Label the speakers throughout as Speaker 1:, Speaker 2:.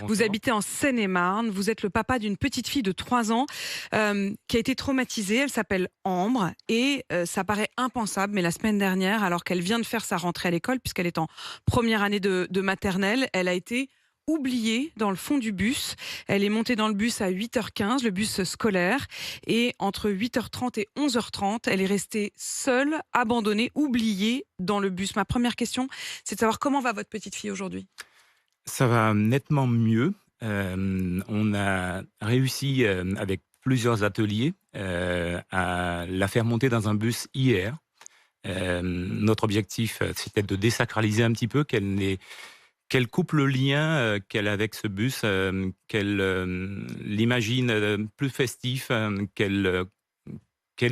Speaker 1: Vous
Speaker 2: Bonjour.
Speaker 1: habitez en Seine-et-Marne. Vous êtes le papa d'une petite fille de 3 ans qui a été traumatisée. Elle s'appelle Ambre et ça paraît impensable, mais la semaine dernière, alors qu'elle vient de faire sa rentrée à l'école, puisqu'elle est en première année de maternelle, elle a été oubliée dans le fond du bus. Elle est montée dans le bus à 8h15, le bus scolaire, et entre 8h30 et 11h30, elle est restée seule, abandonnée, oubliée dans le bus. Ma première question, c'est de savoir comment va votre petite fille aujourd'hui.
Speaker 2: Ça va nettement mieux. On a réussi, avec plusieurs ateliers, à la faire monter dans un bus hier. Notre objectif, c'était de désacraliser un petit peu, qu'elle coupe le lien, qu'elle a avec ce bus, qu'elle, l'imagine, plus festif, qu'elle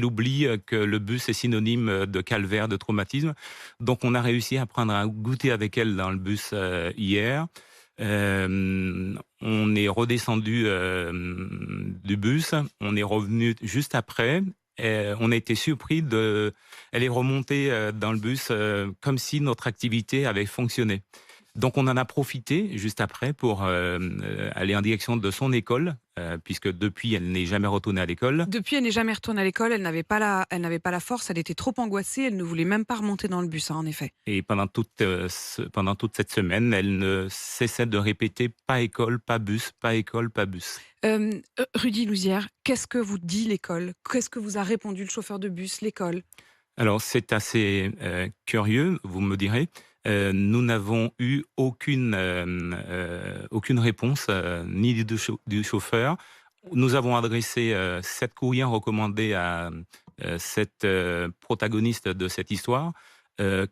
Speaker 2: oublie, que le bus est synonyme, de calvaire, de traumatisme. Donc on a réussi à prendre un goûter avec elle dans le bus, hier. On est redescendu, du bus, on est revenu juste après. On a été surpris de elle est remontée, dans le bus, comme si notre activité avait fonctionné. Donc on en a profité juste après pour, aller en direction de son école, puisque depuis elle n'est jamais retournée à l'école.
Speaker 1: Depuis, elle n'est jamais retournée à l'école, elle n'avait pas la force, elle était trop angoissée, elle ne voulait même pas remonter dans le bus, hein, en effet.
Speaker 2: Et pendant toute cette semaine, elle ne cessait de répéter: «Pas école, pas bus, pas école, pas bus».
Speaker 1: Rudy Louzière, qu'est-ce que vous dit l'école? Qu'est-ce que vous a répondu le chauffeur de bus, l'école?
Speaker 2: Alors c'est assez, curieux, vous me direz. Nous n'avons eu aucune réponse, ni du chauffeur. Nous avons adressé, 7 courriers recommandés à, cette, protagoniste de cette histoire.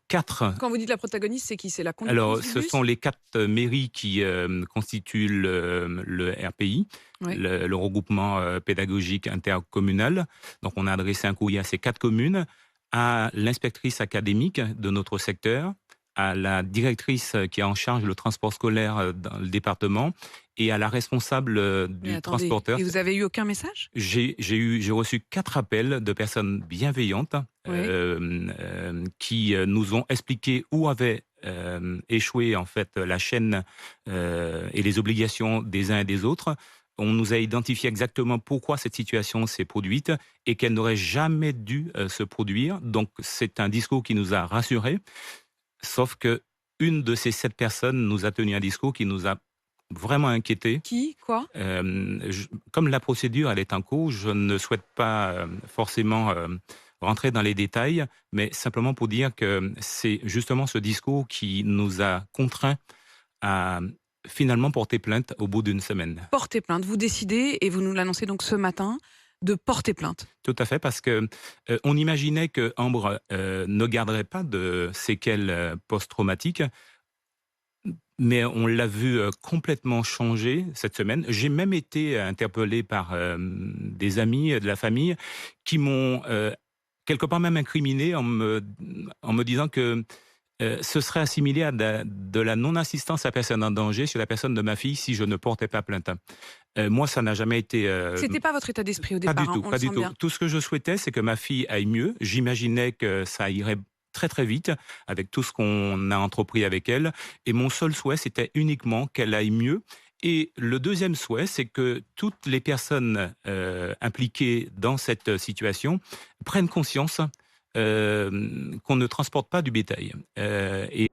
Speaker 2: 4
Speaker 1: Quand vous dites la protagoniste, c'est qui? C'est la conductrice
Speaker 2: Alors,
Speaker 1: du
Speaker 2: ce sont
Speaker 1: bus?
Speaker 2: les 4 mairies qui, constituent le RPI,
Speaker 1: Oui.
Speaker 2: le regroupement, pédagogique intercommunal. Donc on a adressé un courrier à ces 4 communes, à l'inspectrice académique de notre secteur, à la directrice, qui est en charge le transport scolaire, dans le département et à la responsable,
Speaker 1: Mais
Speaker 2: du
Speaker 1: attendez,
Speaker 2: transporteur.
Speaker 1: et vous avez eu aucun message?
Speaker 2: J'ai reçu 4 appels de personnes bienveillantes,
Speaker 1: Oui.
Speaker 2: qui, nous ont expliqué où avait, échoué en fait la chaîne, et les obligations des uns et des autres. On nous a identifié exactement pourquoi cette situation s'est produite et qu'elle n'aurait jamais dû, se produire. Donc c'est un discours qui nous a rassurés, sauf que une de ces 7 personnes nous a tenu un discours qui nous a vraiment inquiétés.
Speaker 1: Qui? Quoi?
Speaker 2: Comme la procédure, elle est en cours, je ne souhaite pas, forcément, rentrer dans les détails, mais simplement pour dire que c'est justement ce discours qui nous a contraints à finalement porter plainte au bout d'une semaine.
Speaker 1: Porter plainte. Vous décidez, et vous nous l'annoncez donc ce matin, de porter plainte.
Speaker 2: Tout à fait, parce que, on imaginait que Ambre, ne garderait pas de séquelles, post-traumatiques. Mais on l'a vu, complètement changer cette semaine. J'ai même été interpellé par, des amis, de la famille qui m'ont, quelque part même incriminé en me disant que, ce serait assimilé à de la non-assistance à personne en danger sur la personne de ma fille si je ne portais pas plainte. Moi, ça n'a jamais été,
Speaker 1: C'était pas votre état d'esprit au
Speaker 2: pas du
Speaker 1: départ, hein,
Speaker 2: tout,
Speaker 1: on le
Speaker 2: pas du
Speaker 1: sent
Speaker 2: tout.
Speaker 1: bien.
Speaker 2: Tout ce que je souhaitais, c'est que ma fille aille mieux. J'imaginais que ça irait très, très vite avec tout ce qu'on a entrepris avec elle et mon seul souhait, c'était uniquement qu'elle aille mieux et le deuxième souhait, c'est que toutes les personnes, impliquées dans cette situation prennent conscience, qu'on ne transporte pas du bétail, et